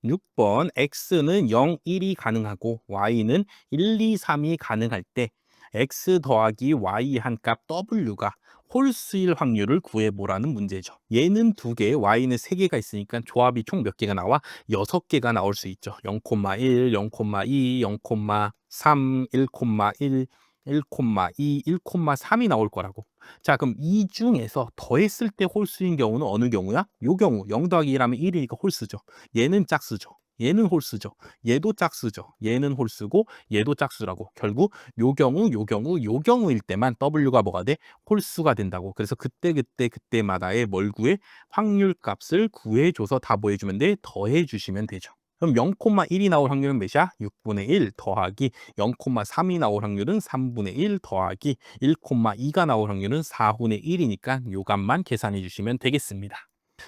6번 x는 0, 1이 가능하고 y는 1, 2, 3이 가능할 때 x 더하기 y 한 값 w가 홀수일 확률을 구해보라는 문제죠. 얘는 2개, y는 3개가 있으니까 조합이 총 몇 개가 나와? 6개가 나올 수 있죠. 0,1, 0,2, 0,3, 1,1, 1,2, 1,3이 나올 거라고. 자, 그럼 이 중에서 더했을 때 홀수인 경우는 어느 경우야? 요 경우 0 더하기 1하면 1이니까 홀수죠. 얘는 짝수죠. 얘는 홀수죠. 얘도 짝수죠. 얘는 홀수고 얘도 짝수라고. 결국 요 경우, 요 경우, 요 경우일 때만 W가 뭐가 돼? 홀수가 된다고. 그래서 그때마다의 뭘 구해? 확률 값을 구해줘서 다 뭐 해주면 돼? 더해주시면 되죠. 그럼 0,1이 나올 확률은 몇이야? 6분의 1 더하기 0,3이 나올 확률은 3분의 1 더하기 1,2가 나올 확률은 4분의 1이니까 요 값만 계산해 주시면 되겠습니다.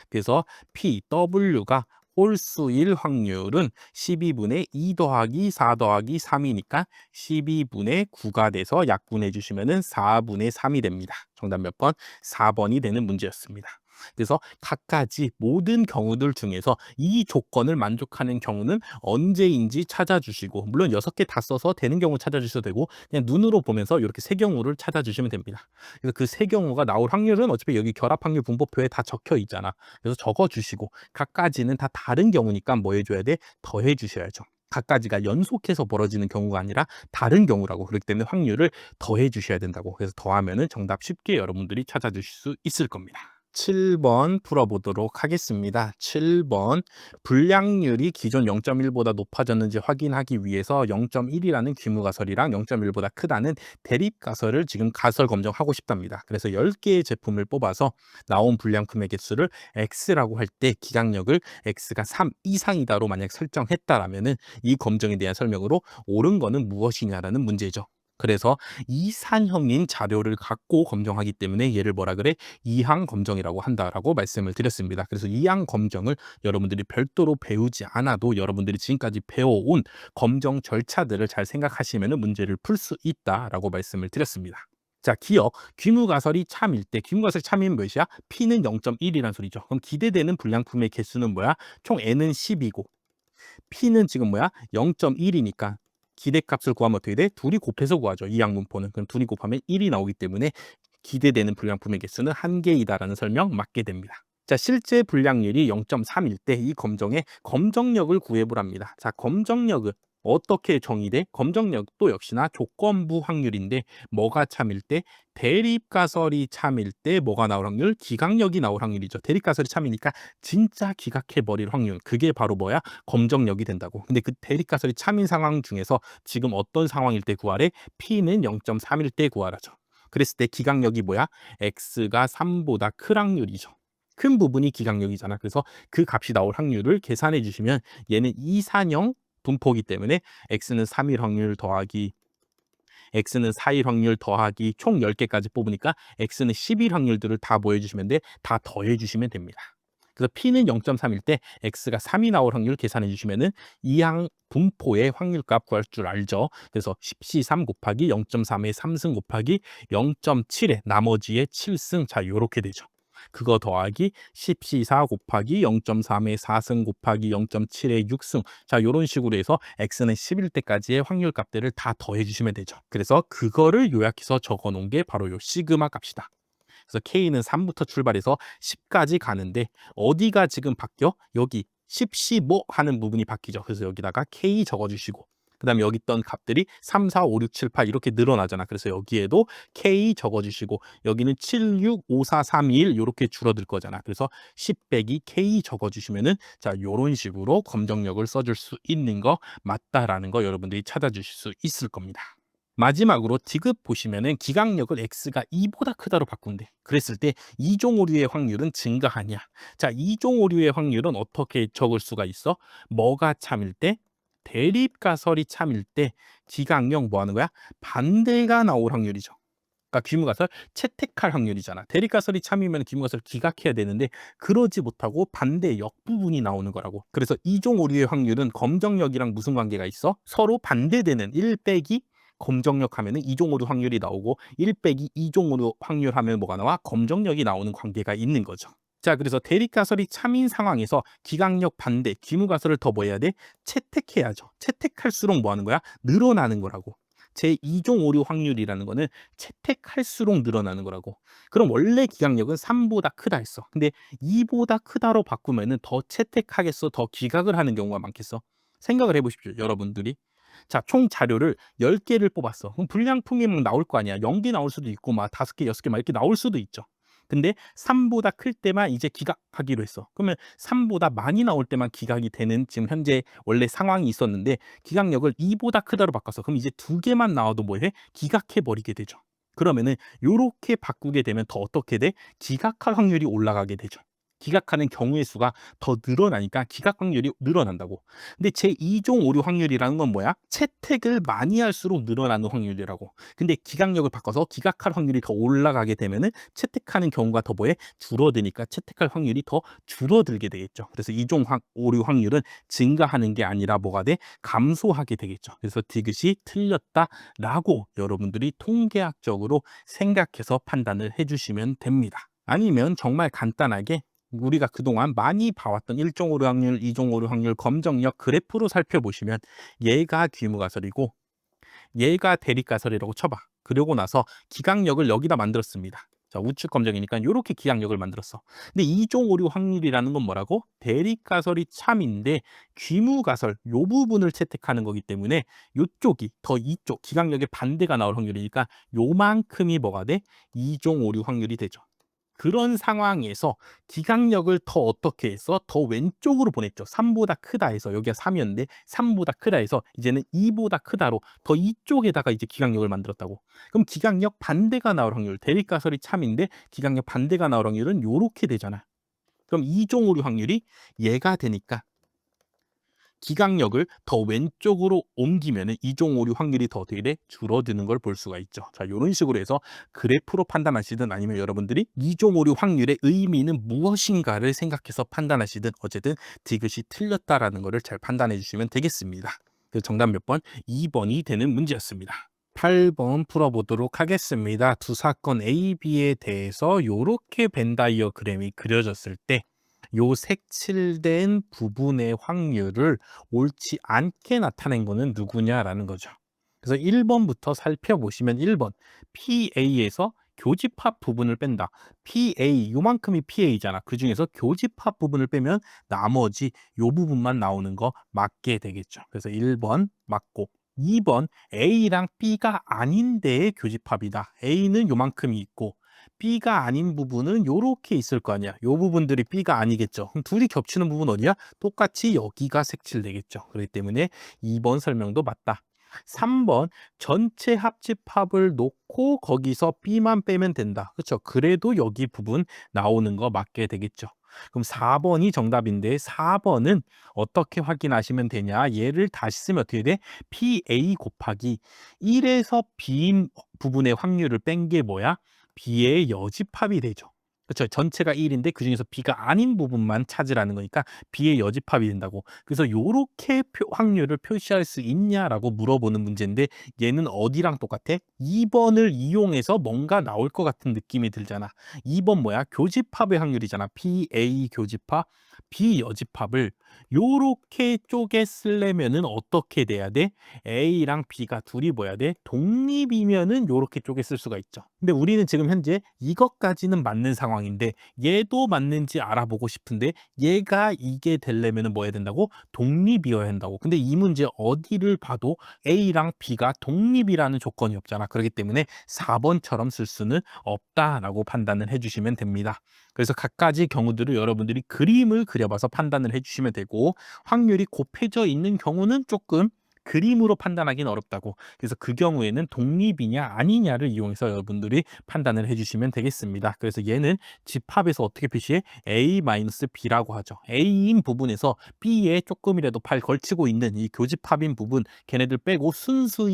그래서 PW가 홀수일 확률은 12분의 2 더하기 4 더하기 3이니까 12분의 9가 돼서 약분해 주시면 4분의 3이 됩니다. 정답 몇 번? 4번이 되는 문제였습니다. 그래서 각가지 모든 경우들 중에서 이 조건을 만족하는 경우는 언제인지 찾아주시고, 물론 6개 다 써서 되는 경우 찾아주셔도 되고 그냥 눈으로 보면서 이렇게 3경우를 찾아주시면 됩니다. 그래서 그 3경우가 나올 확률은 어차피 여기 결합 확률 분포표에 다 적혀 있잖아. 그래서 적어주시고 각가지는 다 다른 경우니까 뭐 해줘야 돼? 더해 주셔야죠. 각가지가 연속해서 벌어지는 경우가 아니라 다른 경우라고. 그렇기 때문에 확률을 더해 주셔야 된다고. 그래서 더하면은 정답 쉽게 여러분들이 찾아주실 수 있을 겁니다. 7번 풀어보도록 하겠습니다. 7번 불량률이 기존 0.1보다 높아졌는지 확인하기 위해서 0.1이라는 귀무가설이랑 0.1보다 크다는 대립가설을 지금 가설 검정하고 싶답니다. 그래서 10개의 제품을 뽑아서 나온 불량품의 개수를 x라고 할 때 기강력을 x가 3 이상이다로 만약 설정했다라면은 이 검정에 대한 설명으로 옳은 거는 무엇이냐라는 문제죠. 그래서 이산형인 자료를 갖고 검정하기 때문에 얘를 뭐라 그래? 이항 검정이라고 한다라고 말씀을 드렸습니다. 그래서 이항 검정을 여러분들이 별도로 배우지 않아도 여러분들이 지금까지 배워온 검정 절차들을 잘 생각하시면 문제를 풀 수 있다라고 말씀을 드렸습니다. 자, 기억. 귀무가설이 참일 때, 귀무가설이 참이면 몇이야? P는 0.1이란 소리죠. 그럼 기대되는 불량품의 개수는 뭐야? 총 N은 10이고, P는 지금 뭐야? 0.1이니까 기대값을 구하면 어떻게 돼? 둘이 곱해서 구하죠. 이 양분포는. 그럼 둘이 곱하면 1이 나오기 때문에 기대되는 불량품의 개수는 1개이다라는 설명 맞게 됩니다. 자, 실제 불량률이 0.3일 때 이 검정의 검정력을 구해보랍니다. 자, 검정력은 어떻게 정의돼? 검정력도 역시나 조건부 확률인데 뭐가 참일 때? 대립가설이 참일 때 뭐가 나올 확률? 기각력이 나올 확률이죠. 대립가설이 참이니까 진짜 기각해버릴 확률. 그게 바로 뭐야? 검정력이 된다고. 근데 그 대립가설이 참인 상황 중에서 지금 어떤 상황일 때 구하래? P는 0.3일 때 구하라죠. 그랬을 때 기각력이 뭐야? x가 3보다 큰 확률이죠. 큰 부분이 기각력이잖아. 그래서 그 값이 나올 확률을 계산해 주시면 얘는 이산형 분포기 때문에 x는 3일 확률 더하기 x는 4일 확률 더하기 총 10개까지 뽑으니까 x는 10일 확률들을 다 뭐 해주시면 돼? 다 더해 주시면 됩니다. 그래서 P는 0.3일 때 X가 3이 나올 확률 계산해 주시면은 이항 분포의 확률값 구할 줄 알죠. 그래서 10C3 곱하기 0.3의 3승 곱하기 0.7의 나머지의 7승. 자, 요렇게 되죠. 그거 더하기 10C4 곱하기 0.3의 4승 곱하기 0.7의 6승. 자, 요런 식으로 해서 X는 10일 때까지의 확률 값들을 다 더해 주시면 되죠. 그래서 그거를 요약해서 적어 놓은 게 바로 요 시그마 값이다. 그래서 K는 3부터 출발해서 10까지 가는데 어디가 지금 바뀌어? 여기 10, 15 하는 부분이 바뀌죠. 그래서 여기다가 K 적어주시고 그다음에 여기 있던 값들이 3, 4, 5, 6, 7, 8 이렇게 늘어나잖아. 그래서 여기에도 K 적어주시고 여기는 7, 6, 5, 4, 3, 2, 1 이렇게 줄어들 거잖아. 그래서 10 빼기 K 적어주시면은 자, 요런 식으로 검정력을 써줄 수 있는 거 맞다라는 거 여러분들이 찾아주실 수 있을 겁니다. 마지막으로 디귿 보시면은 기각력을 x가 2보다 크다로 바꾼대. 그랬을 때 이종 오류의 확률은 증가하냐? 자, 이종 오류의 확률은 어떻게 적을 수가 있어? 뭐가 참일 때? 대립가설이 참일 때 기각력 뭐 하는 거야? 반대가 나올 확률이죠. 그러니까 귀무가설 채택할 확률이잖아. 대립가설이 참이면 귀무가설 기각해야 되는데 그러지 못하고 반대 역부분이 나오는 거라고. 그래서 이종 오류의 확률은 검정력이랑 무슨 관계가 있어? 서로 반대되는 1 빼기 검정력 하면은 이종 오류 확률이 나오고 1 빼기 이종 오류 확률 하면 뭐가 나와? 검정력이 나오는 관계가 있는 거죠. 자, 그래서 대립가설이 참인 상황에서 기각력 반대, 귀무가설을 더 뭐 해야 돼? 채택해야죠. 채택할수록 뭐 하는 거야? 늘어나는 거라고. 제2종 오류 확률이라는 거는 채택할수록 늘어나는 거라고. 그럼 원래 기각력은 3보다 크다 했어. 근데 2보다 크다로 바꾸면은 더 채택하겠어? 더 기각을 하는 경우가 많겠어? 생각을 해보십시오, 여러분들이. 자, 총 자료를 10개를 뽑았어. 그럼 불량품이 막 나올 거 아니야. 0개 나올 수도 있고, 막 5개, 6개 막 이렇게 나올 수도 있죠. 근데 3보다 클 때만 이제 기각하기로 했어. 그러면 3보다 많이 나올 때만 기각이 되는 지금 현재 원래 상황이 있었는데 기각력을 2보다 크다로 바꿨어. 그럼 이제 2개만 나와도 뭐 해? 기각해 버리게 되죠. 그러면은 요렇게 바꾸게 되면 더 어떻게 돼? 기각할 확률이 올라가게 되죠. 기각하는 경우의 수가 더 늘어나니까 기각 확률이 늘어난다고. 근데 제2종 오류 확률이라는 건 뭐야? 채택을 많이 할수록 늘어나는 확률이라고. 근데 기각력을 바꿔서 기각할 확률이 더 올라가게 되면은 채택하는 경우가 더 뭐해? 줄어드니까 채택할 확률이 더 줄어들게 되겠죠. 그래서 이종 오류 확률은 증가하는 게 아니라 뭐가 돼? 감소하게 되겠죠. 그래서 디귿이 틀렸다라고 여러분들이 통계학적으로 생각해서 판단을 해주시면 됩니다. 아니면 정말 간단하게 우리가 그동안 많이 봐왔던 1종 오류 확률, 2종 오류 확률 검정력 그래프로 살펴보시면 얘가 귀무가설이고 얘가 대립가설이라고 쳐봐. 그러고 나서 기각력을 여기다 만들었습니다. 자, 우측 검정이니까 이렇게 기각력을 만들었어. 근데 2종 오류 확률이라는 건 뭐라고? 대립가설이 참인데 귀무가설 요 부분을 채택하는 거기 때문에 요쪽이 더 이쪽 기각력의 반대가 나올 확률이니까 요만큼이 뭐가 돼? 2종 오류 확률이 되죠. 그런 상황에서 기각력을 더 어떻게 해서 더 왼쪽으로 보냈죠. 3보다 크다 해서 여기가 3이었는데 3보다 크다 해서 이제는 2보다 크다로 더 이쪽에다가 이제 기각력을 만들었다고. 그럼 기각력 반대가 나올 확률, 대립가설이 참인데 기각력 반대가 나올 확률은 요렇게 되잖아. 그럼 2종 오류 확률이 얘가 되니까 기각력을 더 왼쪽으로 옮기면은 이종 오류 확률이 더 어떻게 돼? 줄어드는 걸 볼 수가 있죠. 자, 이런 식으로 해서 그래프로 판단하시든 아니면 여러분들이 이종 오류 확률의 의미는 무엇인가를 생각해서 판단하시든 어쨌든 디귿이 틀렸다라는 것을 잘 판단해 주시면 되겠습니다. 그 정답 몇 번? 2번이 되는 문제였습니다. 8번 풀어보도록 하겠습니다. 두 사건 A, B에 대해서 이렇게 벤 다이어그램이 그려졌을 때 요 색칠된 부분의 확률을 옳지 않게 나타낸 거는 누구냐라는 거죠. 그래서 1번부터 살펴보시면 1번 PA에서 교집합 부분을 뺀다. PA 요만큼이 PA잖아. 그중에서 교집합 부분을 빼면 나머지 요 부분만 나오는 거 맞게 되겠죠. 그래서 1번 맞고 2번 A랑 B가 아닌 데의 교집합이다. A는 요만큼이 있고 B가 아닌 부분은 요렇게 있을 거 아니야. 요 부분들이 B가 아니겠죠. 그럼 둘이 겹치는 부분 어디야? 똑같이 여기가 색칠되겠죠. 그렇기 때문에 2번 설명도 맞다. 3번 전체 합집합을 놓고 거기서 B만 빼면 된다. 그렇죠? 그래도 여기 부분 나오는 거 맞게 되겠죠. 그럼 4번이 정답인데 4번은 어떻게 확인하시면 되냐? 얘를 다시 쓰면 어떻게 돼? PA 곱하기 1에서 B인 부분의 확률을 뺀 게 뭐야? B의 여집합이 되죠. 그렇죠. 전체가 1인데 그중에서 B가 아닌 부분만 찾으라는 거니까 B의 여집합이 된다고. 그래서 요렇게 확률을 표시할 수 있냐라고 물어보는 문제인데 얘는 어디랑 똑같아? 2번을 이용해서 뭔가 나올 것 같은 느낌이 들잖아. 2번 뭐야? 교집합의 확률이잖아. PA 교집합, B 여집합을 요렇게 쪼개 쓰려면은 어떻게 돼야 돼? A랑 B가 둘이 뭐야 돼? 독립이면은 요렇게 쪼개 쓸 수가 있죠. 근데 우리는 지금 현재 이것까지는 맞는 상황인데 얘도 맞는지 알아보고 싶은데 얘가 이게 되려면은 뭐 해야 된다고? 독립이어야 한다고. 근데 이 문제 어디를 봐도 A랑 B가 독립이라는 조건이 없잖아. 그렇기 때문에 4번처럼 쓸 수는 없다라고 판단을 해주시면 됩니다. 그래서 각가지 경우들을 여러분들이 그림을 그려봐서 판단을 해주시면 되고 확률이 곱해져 있는 경우는 조금 그림으로 판단하기는 어렵다고. 그래서 그 경우에는 독립이냐 아니냐를 이용해서 여러분들이 판단을 해주시면 되겠습니다. 그래서 얘는 집합에서 어떻게 표시해? A-B라고 하죠. A인 부분에서 B에 조금이라도 발 걸치고 있는 이 교집합인 부분 걔네들 빼고 순수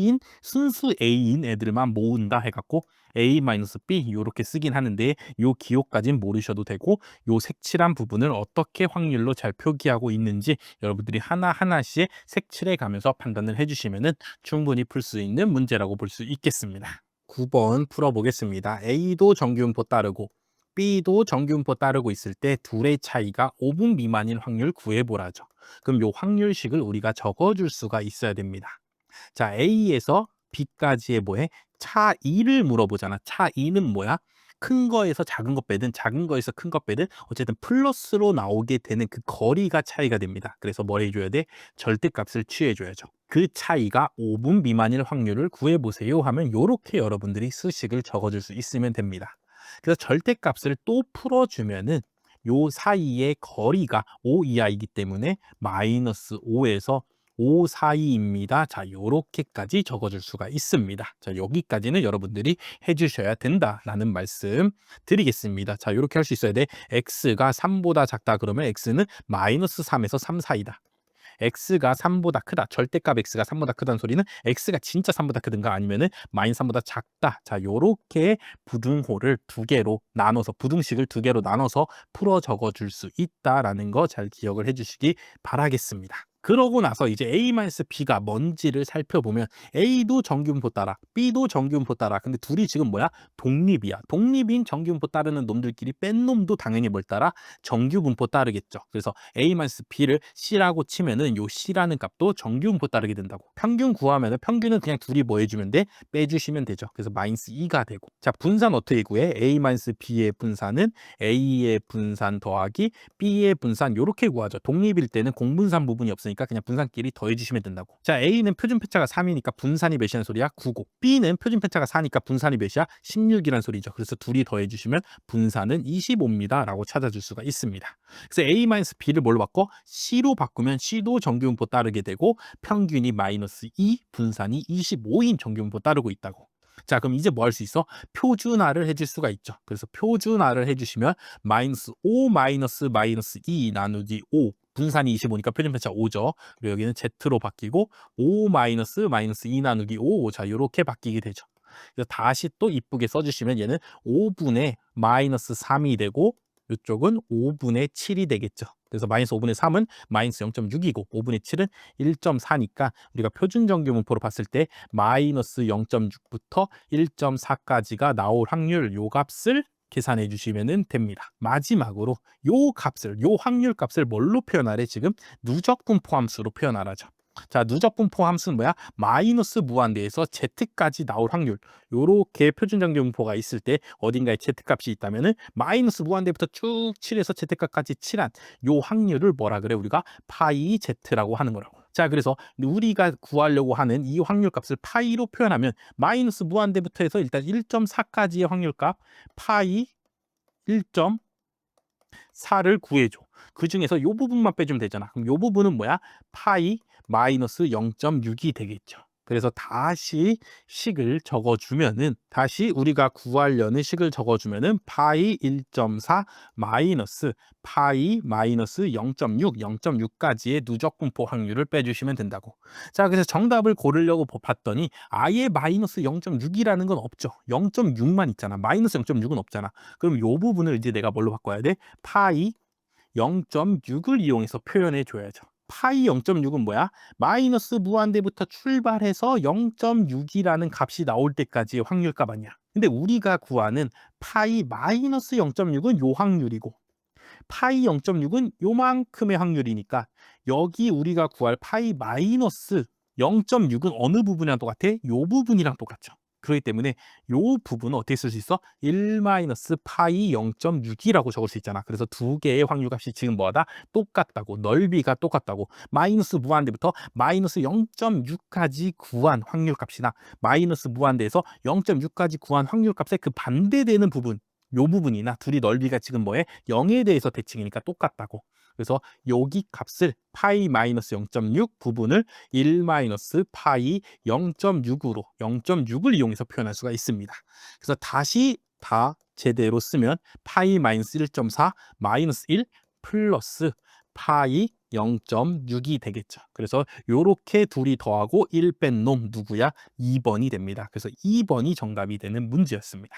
A인 애들만 모은다 해갖고 A-B 이렇게 쓰긴 하는데 요 기호까지는 모르셔도 되고 요 색칠한 부분을 어떻게 확률로 잘 표기하고 있는지 여러분들이 하나하나씩 색칠해 가면서 판단을 해주시면 충분히 풀 수 있는 문제라고 볼 수 있겠습니다. 9번 풀어보겠습니다. A도 정규분포 따르고 B도 정규분포 따르고 있을 때 둘의 차이가 5분 미만일 확률 구해보라죠. 그럼 요 확률식을 우리가 적어줄 수가 있어야 됩니다. 자, A에서 B까지의 뭐해? 차이를 물어보잖아. 차이는 뭐야? 큰 거에서 작은 거 빼든 작은 거에서 큰 거 빼든 어쨌든 플러스로 나오게 되는 그 거리가 차이가 됩니다. 그래서 뭘 해줘야 돼? 절대값을 취해줘야죠. 그 차이가 5분 미만일 확률을 구해보세요 하면 요렇게 여러분들이 수식을 적어줄 수 있으면 됩니다. 그래서 절대값을 또 풀어주면은 요 사이의 거리가 5 이하이기 때문에 마이너스 5에서 5 사이입니다. 자, 요렇게까지 적어줄 수가 있습니다. 자, 여기까지는 여러분들이 해주셔야 된다라는 말씀 드리겠습니다. 자, 요렇게 할 수 있어야 돼. x가 3보다 작다 그러면 x는 마이너스 3에서 3 사이다. x가 3보다 크다. 절대값 x가 3보다 크다는 소리는 x가 진짜 3보다 크든가 아니면은 마이너스 3보다 작다. 자, 요렇게 부등호를 두 개로 나눠서 부등식을 두 개로 나눠서 풀어 적어 줄 수 있다라는 거 잘 기억을 해 주시기 바라겠습니다. 그러고 나서 이제 A-B가 뭔지를 살펴보면 A도 정규분포 따라, B도 정규분포 따라. 근데 둘이 지금 뭐야? 독립이야. 독립인 정규분포 따르는 놈들끼리 뺀 놈도 당연히 뭘 따라? 정규분포 따르겠죠. 그래서 A-B를 C라고 치면은 요 C라는 값도 정규분포 따르게 된다고. 평균 구하면은 평균은 그냥 둘이 뭐 해주면 돼? 빼주시면 되죠. 그래서 마이너스 2가 되고. 자, 분산 어떻게 구해? A-B의 분산은 A의 분산 더하기 B의 분산 요렇게 구하죠. 독립일 때는 공분산 부분이 없으니까 그냥 분산끼리 더해주시면 된다고. 자, A는 표준 편차가 3이니까 분산이 몇이라는 소리야? 9고. B는 표준 편차가 4니까 분산이 몇이야? 16이라는 소리죠. 그래서 둘이 더해주시면 분산은 25입니다. 라고 찾아줄 수가 있습니다. 그래서 A-B를 뭘로 바꿔? C로 바꾸면 C도 정규분포 따르게 되고 평균이 마이너스 2, 분산이 25인 정규분포 따르고 있다고. 자, 그럼 이제 뭐 할 수 있어? 표준화를 해줄 수가 있죠. 그래서 표준화를 해주시면 마이너스 5 마이너스 2 나누기 5 분산이 25니까 표준편차 5죠. 그리고 여기는 Z로 바뀌고 5 마이너스 2 나누기 5 자, 요렇게 바뀌게 되죠. 그래서 다시 또 이쁘게 써주시면 얘는 5분의 마이너스 3이 되고 이쪽은 5분의 7이 되겠죠. 그래서 마이너스 5분의 3은 마이너스 0.6이고 5분의 7은 1.4니까 우리가 표준 정규분포로 봤을 때 마이너스 0.6부터 1.4까지가 나올 확률 요 값을 계산해 주시면 됩니다. 마지막으로 요 확률 값을 뭘로 표현하래? 지금 누적 분포 함수로 표현하라죠. 자, 누적 분포 함수는 뭐야? 마이너스 무한대에서 z까지 나올 확률. 요렇게 표준 정규분포가 있을 때 어딘가에 z값이 있다면은 마이너스 무한대부터 쭉 칠해서 z값까지 칠한 요 확률을 뭐라 그래? 우리가 파이 z라고 하는 거라고. 자, 그래서 우리가 구하려고 하는 이 확률값을 파이로 표현하면 마이너스 무한대부터 해서 일단 1.4까지의 확률값 파이 1.4를 구해줘. 그 중에서 요 부분만 빼주면 되잖아. 그럼 요 부분은 뭐야? 파이 마이너스 0.6이 되겠죠. 그래서 다시 식을 적어주면은 다시 우리가 구하려는 식을 적어주면은 파이 1.4 마이너스 파이 마이너스 0.6, 0.6까지의 누적 분포 확률을 빼주시면 된다고. 자, 그래서 정답을 고르려고 봤더니 아예 마이너스 0.6이라는 건 없죠. 0.6만 있잖아. 마이너스 0.6은 없잖아. 그럼 요 부분을 이제 내가 뭘로 바꿔야 돼? 파이 0.6을 이용해서 표현해 줘야죠. 파이 0.6은 뭐야? 마이너스 무한대부터 출발해서 0.6이라는 값이 나올 때까지의 확률값 아니야. 근데 우리가 구하는 파이 마이너스 0.6은 요 확률이고 파이 0.6은 요만큼의 확률이니까 여기 우리가 구할 파이 마이너스 0.6은 어느 부분이랑 똑같아? 요 부분이랑 똑같죠. 그렇기 때문에 요 부분은 어떻게 쓸 수 있어? 1 마이너스 파이 0.6이라고 적을 수 있잖아. 그래서 두 개의 확률값이 지금 뭐다? 똑같다고. 넓이가 똑같다고. 마이너스 무한대부터 마이너스 0.6까지 구한 확률값이나 마이너스 무한대에서 0.6까지 구한 확률값의 그 반대되는 부분 요 부분이나 둘이 넓이가 지금 뭐해? 0에 대해서 대칭이니까 똑같다고. 그래서 여기 값을 파이 마이너스 0.6 부분을 1 마이너스 파이 0.6으로 0.6을 이용해서 표현할 수가 있습니다. 그래서 다시 다 제대로 쓰면 파이 마이너스 1.4 마이너스 1 플러스 파이 0.6이 되겠죠. 그래서 요렇게 둘이 더하고 1 뺀 놈 누구야? 2번이 됩니다. 그래서 2번이 정답이 되는 문제였습니다.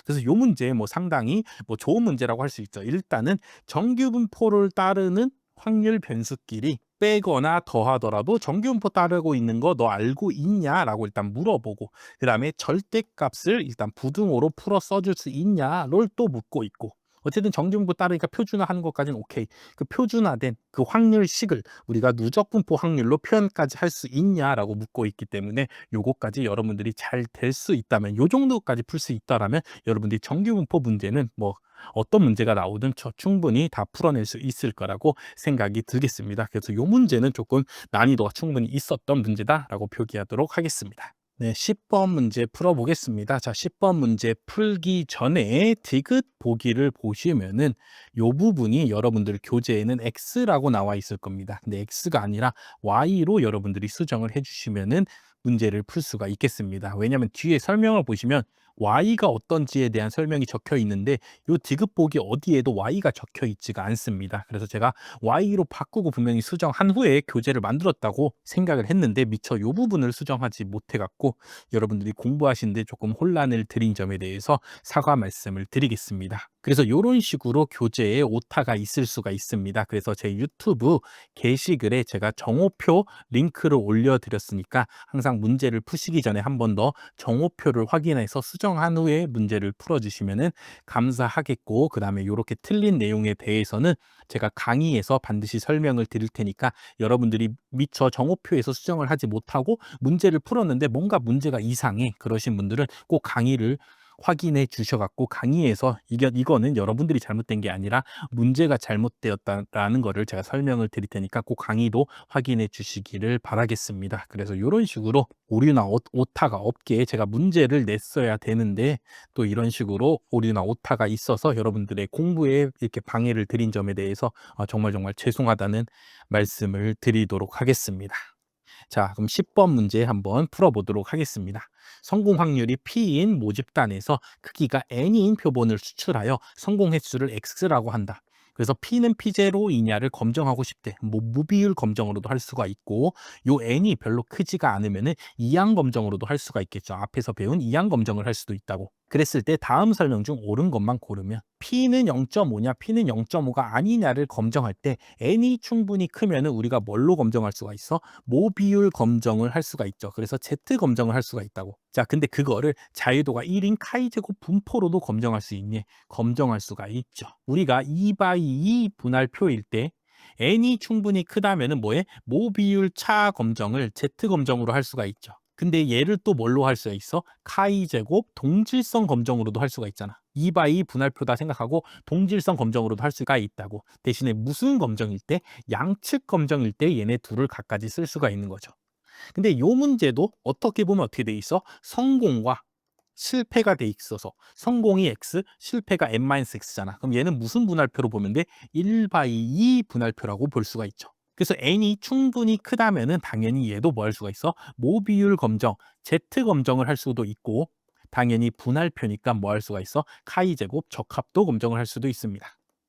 그래서 요 문제 뭐 상당히 뭐 좋은 문제라고 할 수 있죠. 일단은 정규분포를 따르는 확률 변수끼리 빼거나 더하더라도 정규분포 따르고 있는 거 너 알고 있냐라고 일단 물어보고, 그다음에 절대값을 일단 부등호로 풀어 써줄 수 있냐를 또 묻고 있고, 어쨌든 정규분포 따르니까 표준화하는 것까지는 오케이. 그 표준화된 그 확률식을 우리가 누적분포 확률로 표현까지 할 수 있냐라고 묻고 있기 때문에, 요거까지 여러분들이 잘 될 수 있다면, 요 정도까지 풀 수 있다라면 여러분들이 정규분포 문제는 뭐 어떤 문제가 나오든 충분히 다 풀어낼 수 있을 거라고 생각이 들겠습니다. 그래서 요 문제는 조금 난이도가 충분히 있었던 문제다라고 표기하도록 하겠습니다. 네, 10번 문제 풀어보겠습니다. 자, 10번 문제 풀기 전에 디귿 보기를 보시면은 요 부분이 여러분들 교재에는 X라고 나와 있을 겁니다. 근데 X가 아니라 Y로 여러분들이 수정을 해주시면은 문제를 풀 수가 있겠습니다. 왜냐하면 뒤에 설명을 보시면 Y가 어떤지에 대한 설명이 적혀 있는데, 요 디귿 보기 어디에도 Y가 적혀 있지가 않습니다. 그래서 제가 Y로 바꾸고 분명히 수정한 후에 교재를 만들었다고 생각을 했는데, 미처 요 부분을 수정하지 못해 갖고 여러분들이 공부하시는데 조금 혼란을 드린 점에 대해서 사과 말씀을 드리겠습니다. 그래서 요런 식으로 교재에 오타가 있을 수가 있습니다. 그래서 제 유튜브 게시글에 제가 정오표 링크를 올려드렸으니까 항상 문제를 푸시기 전에 한 번 더 정오표를 확인해서 수정한 후에 문제를 풀어주시면 감사하겠고, 그 다음에 이렇게 틀린 내용에 대해서는 제가 강의에서 반드시 설명을 드릴 테니까, 여러분들이 미처 정오표에서 수정을 하지 못하고 문제를 풀었는데 뭔가 문제가 이상해 그러신 분들은 꼭 강의를 확인해 주셔갖고, 강의에서 이거는 여러분들이 잘못된 게 아니라 문제가 잘못되었다라는 거를 제가 설명을 드릴 테니까 꼭 강의도 확인해 주시기를 바라겠습니다. 그래서 이런 식으로 오류나 오타가 없게 제가 문제를 냈어야 되는데, 또 이런 식으로 오류나 오타가 있어서 여러분들의 공부에 이렇게 방해를 드린 점에 대해서 정말 죄송하다는 말씀을 드리도록 하겠습니다. 자, 그럼 10번 문제 한번 풀어보도록 하겠습니다. 성공 확률이 P인 모집단에서 크기가 N인 표본을 추출하여 성공 횟수를 X라고 한다. 그래서 P는 P0이냐를 검정하고 싶대. 뭐 무비율 검정으로도 할 수가 있고, 요 N이 별로 크지가 않으면은 이항 검정으로도 할 수가 있겠죠. 앞에서 배운 이항 검정을 할 수도 있다고. 그랬을 때 다음 설명 중 옳은 것만 고르면, P는 0.5냐 P는 0.5가 아니냐를 검정할 때 N이 충분히 크면은 우리가 뭘로 검정할 수가 있어? 모비율 검정을 할 수가 있죠. 그래서 Z 검정을 할 수가 있다고. 자, 근데 그거를 자유도가 1인 카이제곱 분포로도 검정할 수 있니? 검정할 수가 있죠. 우리가 2/2 분할표일 때 n이 충분히 크다면은 뭐해? 모비율 차 검정을 Z 검정으로 할 수가 있죠. 근데 얘를 또 뭘로 할 수가 있어? 카이제곱 동질성 검정으로도 할 수가 있잖아. 2/2 분할표다 생각하고 동질성 검정으로도 할 수가 있다고. 대신에 무슨 검정일 때? 양측 검정일 때 얘네 둘을 각가지 쓸 수가 있는 거죠. 근데 요 문제도 어떻게 보면 어떻게 돼 있어? 성공과 실패가 돼 있어서 성공이 x, 실패가 n-x잖아. 그럼 얘는 무슨 분할표로 보면 돼? 1/2 분할표라고 볼 수가 있죠. 그래서 n이 충분히 크다면은 당연히 얘도 뭐 할 수가 있어? 모비율 검정, z 검정을 할 수도 있고, 당연히 분할표니까 뭐 할 수가 있어? 카이제곱 적합도 검정을 할 수도 있습니다.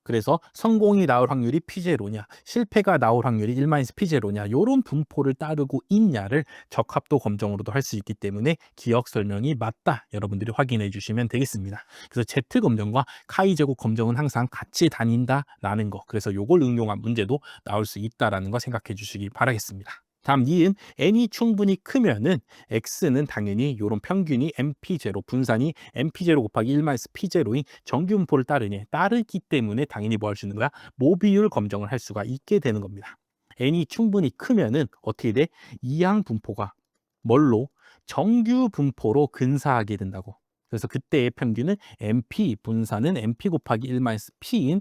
그래서 성공이 나올 확률이 P0냐, 실패가 나올 확률이 1-P0냐, 요런 분포를 따르고 있냐를 적합도 검정으로도 할 수 있기 때문에 기억 설명이 맞다. 여러분들이 확인해 주시면 되겠습니다. 그래서 Z 검정과 카이 제곱 검정은 항상 같이 다닌다라는 거. 그래서 요걸 응용한 문제도 나올 수 있다라는 거 생각해 주시기 바라겠습니다. 다음 니은 n이 충분히 크면은 x는 당연히 요런 평균이 mp0 분산이 mp0 곱하기 1-p0인 정규분포를 따르기 때문에 당연히 뭐 할 수 있는 거야? 모비율 검정을 할 수가 있게 되는 겁니다. n이 충분히 크면은 어떻게 돼? 이항 분포가 뭘로? 정규 분포로 근사하게 된다고. 그래서 그때의 평균은 mp 분산은 mp 곱하기 1-p인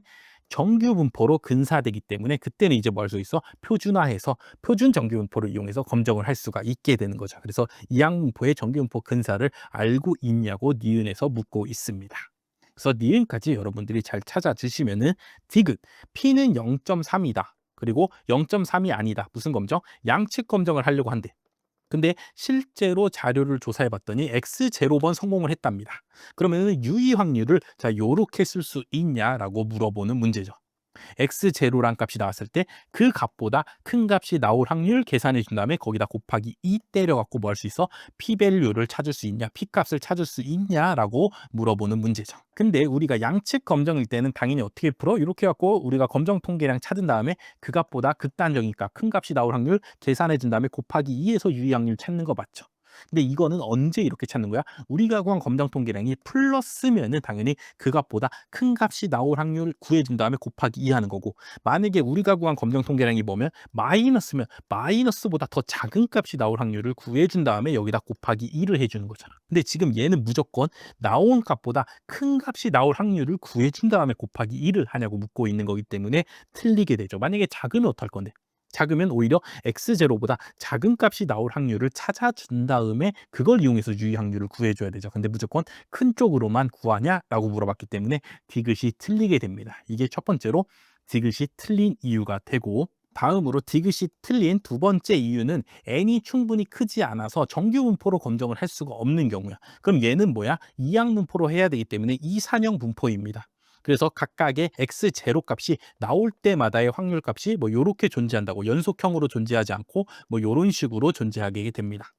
정규 분포로 근사되기 때문에, 그때는 이제 뭐 할 수 있어? 표준화해서 표준 정규 분포를 이용해서 검정을 할 수가 있게 되는 거죠. 그래서 이항 분포의 정규 분포 근사를 알고 있냐고 니은에서 묻고 있습니다. 그래서 니은까지 여러분들이 잘 찾아주시면은 디귿 P는 0.3이다. 그리고 0.3이 아니다. 무슨 검정? 양측 검정을 하려고 한대. 근데 실제로 자료를 조사해 봤더니 X0번 성공을 했답니다. 그러면 유의 확률을 자 요렇게 쓸 수 있냐라고 물어보는 문제죠. x0란 값이 나왔을 때 그 값보다 큰 값이 나올 확률 계산해 준 다음에 거기다 곱하기 2 때려 갖고 뭐 할 수 있어? p-밸류를 찾을 수 있냐? p-값을 찾을 수 있냐라고 물어보는 문제죠. 근데 우리가 양측 검정일 때는 당연히 어떻게 풀어? 이렇게 갖고 우리가 검정 통계량 찾은 다음에 그 값보다 극단적이니까 큰 값이 나올 확률 계산해 준 다음에 곱하기 2에서 유의 확률 찾는 거 맞죠? 근데 이거는 언제 이렇게 찾는 거야? 우리가 구한 검정 통계량이 플러스면은 당연히 그 값보다 큰 값이 나올 확률 구해준 다음에 곱하기 2 하는 거고, 만약에 우리가 구한 검정 통계량이 뭐면 마이너스면 마이너스보다 더 작은 값이 나올 확률을 구해준 다음에 여기다 곱하기 2를 해주는 거잖아. 근데 지금 얘는 무조건 나온 값보다 큰 값이 나올 확률을 구해준 다음에 곱하기 2를 하냐고 묻고 있는 거기 때문에 틀리게 되죠. 만약에 작으면 어떡할 건데? 작으면 오히려 x0보다 작은 값이 나올 확률을 찾아준 다음에 그걸 이용해서 유의 확률을 구해줘야 되죠. 근데 무조건 큰 쪽으로만 구하냐라고 물어봤기 때문에 디귿이 틀리게 됩니다. 이게 첫 번째로 디귿이 틀린 이유가 되고, 다음으로 디귿이 틀린 두 번째 이유는 n이 충분히 크지 않아서 정규 분포로 검정을 할 수가 없는 경우야. 그럼 얘는 뭐야? 이항 분포로 해야 되기 때문에 이산형 분포입니다. 그래서 각각의 x0 값이 나올 때마다의 확률 값이 뭐 요렇게 존재한다고, 연속형으로 존재하지 않고 뭐 요런 식으로 존재하게 됩니다.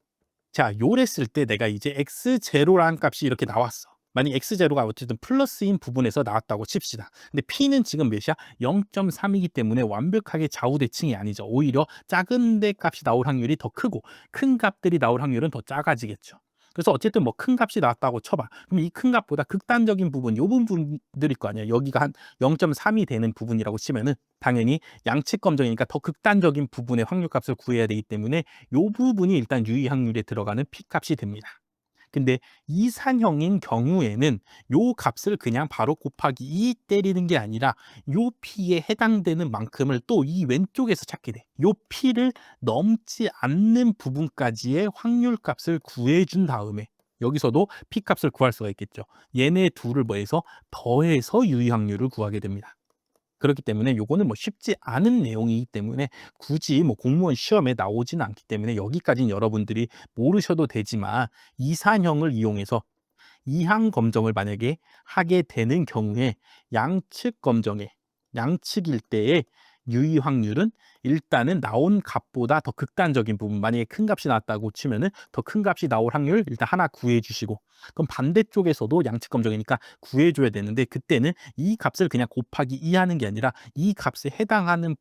자, 요랬을 때 내가 이제 x0라는 값이 이렇게 나왔어. 만약 x0가 어쨌든 플러스인 부분에서 나왔다고 칩시다. 근데 p는 지금 몇이야? 0.3이기 때문에 완벽하게 좌우 대칭이 아니죠. 오히려 작은 데 값이 나올 확률이 더 크고 큰 값들이 나올 확률은 더 작아지겠죠. 그래서 어쨌든 뭐 큰 값이 나왔다고 쳐봐. 그럼 이 큰 값보다 극단적인 부분, 요 부분들일 거 아니야. 여기가 한 0.3이 되는 부분이라고 치면은 당연히 양측 검정이니까 더 극단적인 부분의 확률값을 구해야 되기 때문에 요 부분이 일단 유의 확률에 들어가는 p-값이 됩니다. 근데 이산형인 경우에는 요 값을 그냥 바로 곱하기 2 때리는 게 아니라 요 p에 해당되는 만큼을 또 이 왼쪽에서 찾게 돼. 요 p를 넘지 않는 부분까지의 확률 값을 구해준 다음에 여기서도 p 값을 구할 수가 있겠죠. 얘네 둘을 뭐해서 더해서 유의 확률을 구하게 됩니다. 그렇기 때문에 요거는 뭐 쉽지 않은 내용이기 때문에 굳이 뭐 공무원 시험에 나오지는 않기 때문에 여기까지는 여러분들이 모르셔도 되지만, 이산형을 이용해서 이항 검정을 만약에 하게 되는 경우에 양측 검정의 양측일 때의 유의 확률은 일단은 나온 값보다 더 극단적인 부분, 만약에 큰 값이 나왔다고 치면은 더 큰 값이 나올 확률 일단 하나 구해 주시고, 그럼 반대쪽에서도 양측 검정이니까 구해 줘야 되는데 그때는 이 값을 그냥 곱하기 2 하는 게 아니라 이 값에 해당하는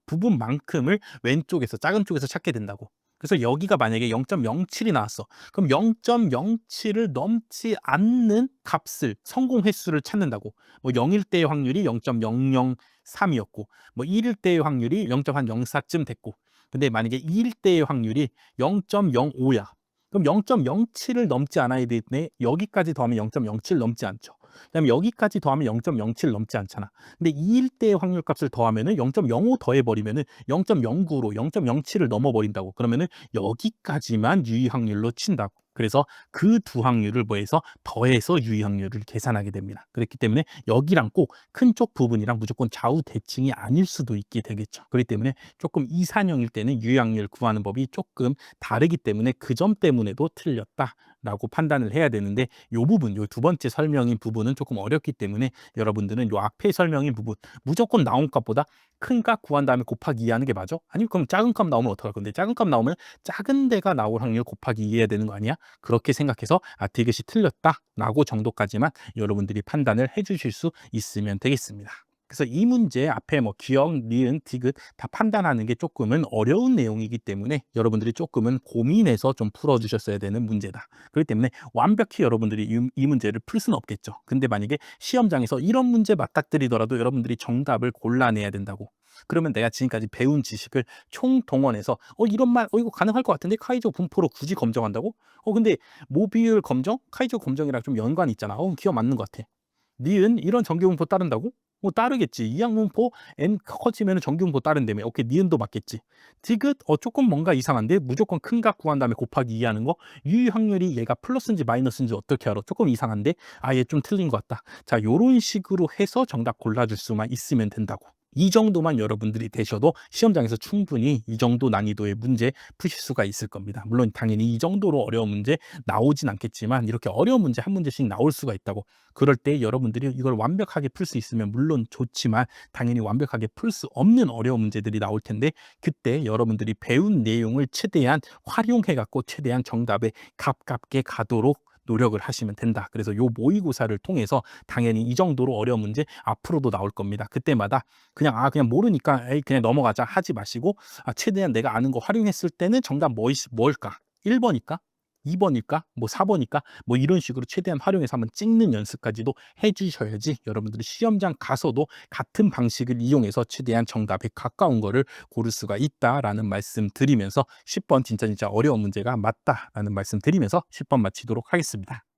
부분만큼을 왼쪽에서 작은 쪽에서 찾게 된다고. 그래서 여기가 만약에 0.07이 나왔어. 그럼 0.07을 넘지 않는 값을, 성공 횟수를 찾는다고. 뭐 0일 때의 확률이 0.003이었고 뭐 1일 때의 확률이 0.04쯤 됐고, 근데 만약에 2일 때의 확률이 0.05야. 그럼 0.07을 넘지 않아야 되네. 여기까지 더하면 0.07 넘지 않죠. 그다음에 여기까지 더하면 0.07 넘지 않잖아. 근데 2일 때의 확률 값을 더하면은 0.05 더해 버리면은 0.09로 0.07을 넘어 버린다고. 그러면은 여기까지만 유의 확률로 친다고. 그래서 그 두 확률을 뭐해서 더해서 유의 확률을 계산하게 됩니다. 그렇기 때문에 여기랑 꼭 큰 쪽 부분이랑 무조건 좌우 대칭이 아닐 수도 있게 되겠죠. 그렇기 때문에 조금 이산형일 때는 유의 확률 구하는 법이 조금 다르기 때문에 그 점 때문에도 틀렸다라고 판단을 해야 되는데, 요 부분, 요 두 번째 설명인 부분은 조금 어렵기 때문에 여러분들은 요 앞에 설명인 부분, 무조건 나온 값보다 큰 값 구한 다음에 곱하기 2 하는 게 맞아? 아니면 그럼 작은 값 나오면 어떡할 건데? 작은 값 나오면 작은 데가 나올 확률 곱하기 2 해야 되는 거 아니야? 그렇게 생각해서 디귿이 틀렸다라고 정도까지만 여러분들이 판단을 해 주실 수 있으면 되겠습니다. 그래서 이 문제 앞에 뭐 기억, 니은, 디귿 다 판단하는 게 조금은 어려운 내용이기 때문에 여러분들이 조금은 고민해서 좀 풀어주셨어야 되는 문제다. 그렇기 때문에 완벽히 여러분들이 이 문제를 풀 수는 없겠죠. 근데 만약에 시험장에서 이런 문제 맞닥뜨리더라도 여러분들이 정답을 골라내야 된다고. 그러면 내가 지금까지 배운 지식을 총동원해서 이런 말 이거 가능할 것 같은데 카이조 분포로 굳이 검정한다고? 근데 모비율 검정? 카이조 검정이랑 좀 연관이 있잖아. 기억 맞는 것 같아. 니은 이런 정규분포 따른다고? 따르겠지. 이항분포 n 커지면 정규분포 따른다며. 오케이, 니은도 맞겠지. 디귿 조금 뭔가 이상한데 무조건 큰 값 구한 다음에 곱하기 2 하는 거. 유의 확률이 얘가 플러스인지 마이너스인지 어떻게 알아? 조금 이상한데 얘 좀 틀린 것 같다. 자, 요런 식으로 해서 정답 골라줄 수만 있으면 된다고. 이 정도만 여러분들이 되셔도 시험장에서 충분히 이 정도 난이도의 문제 푸실 수가 있을 겁니다. 물론 당연히 이 정도로 어려운 문제 나오진 않겠지만 이렇게 어려운 문제 한 문제씩 나올 수가 있다고. 그럴 때 여러분들이 이걸 완벽하게 풀 수 있으면 물론 좋지만 당연히 완벽하게 풀 수 없는 어려운 문제들이 나올 텐데 그때 여러분들이 배운 내용을 최대한 활용해 갖고 최대한 정답에 가깝게 가도록 노력을 하시면 된다. 그래서 요 모의고사를 통해서 당연히 이 정도로 어려운 문제 앞으로도 나올 겁니다. 그때마다 그냥 모르니까 에이 그냥 넘어가자 하지 마시고 최대한 내가 아는 거 활용했을 때는 정답 뭘까? 1 번일까? 2 번일까? 뭐 4 번일까? 뭐 이런 식으로 최대한 활용해서 한번 찍는 연습까지도 해 주셔야지 여러분들이 시험장 가서도 같은 방식을 이용해서 최대한 정답에 가까운 거를 고를 수가 있다라는 말씀 드리면서 10번 진짜 어려운 문제가 맞다라는 말씀 드리면서 10번 마치도록 하겠습니다.